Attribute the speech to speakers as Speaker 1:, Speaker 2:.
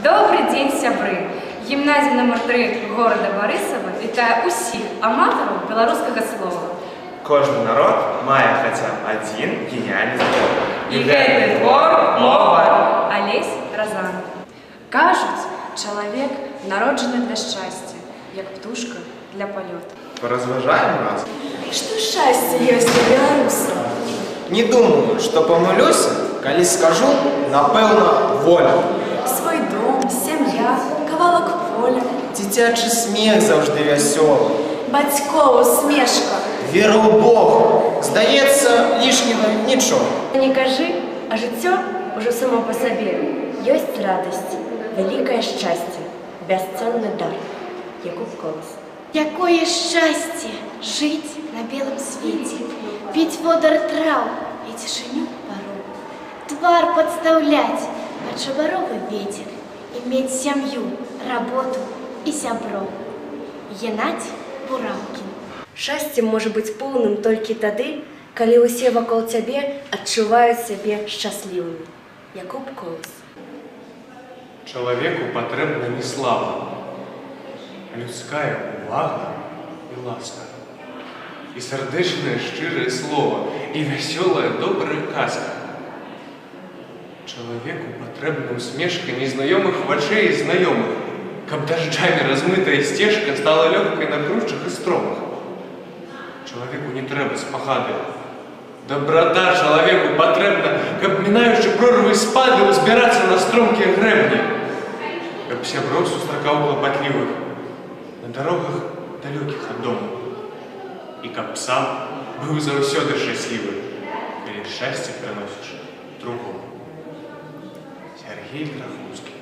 Speaker 1: Добрый день, сябры! Гімназія номер 3 города Барысава вітае усіх аматараў беларускага слова.
Speaker 2: Кожны народ мае хаця б адзін геніальны твор.
Speaker 1: І гэты твор мова. Алесь Разан. Кажуць, чалавек народжаны для шчасця, як птушка для палёту.
Speaker 2: Поразважаем разом.
Speaker 3: Што шчасце ёсць у беларусаў?
Speaker 4: Не думаю, што памылюся, калі скажу, напэўна, воля.
Speaker 3: Свой дом, сям'я, кавалак поля.
Speaker 4: Дзіцячы смех заўжды вясёлы.
Speaker 3: Бацькоў усмешка.
Speaker 4: Вера ў Бога. Здаецца, лішняга нічога.
Speaker 5: Не кажы, а жыццё ўжо само па сабе. Ёсць радасць, вялікае шчасце, бясцэнны дар. Якуб Колас.
Speaker 6: Якое шчасце жыць на белым свеце, піць водар траў і цішыню пару, твар падстаўляць пад шабаровы ветер і мець сям'ю, работу і сяброў, янаць бураўкі.
Speaker 5: Шчасце можа быць поўным толькі тады, калі ўсе вакол цябе адчуваюць сябе шчаслівымі. Якуб Колас.
Speaker 7: Чалавеку патрэбна не слава, а людская увага і ласка, і сардэчнае шчырае слова, і вясёлая добрая казка. Чалавеку патрэбна усмешка незнаёмых вачэй і знаёмых, каб дажджамі размытая сцежка стала лёгкай на кручах і стромах. Чалавеку не трэба спагады. Добрата чалавеку патрэбна, каб, мінаючы прорвы і спады, узбірацца на стромкія грэбні, каб сяброў сустракаў клапатлівых на дарогах далёкіх ад дому, і каб сам быў заўсёды шчаслівы, калі шчасце прыносіш другому. Сергей Граховскі.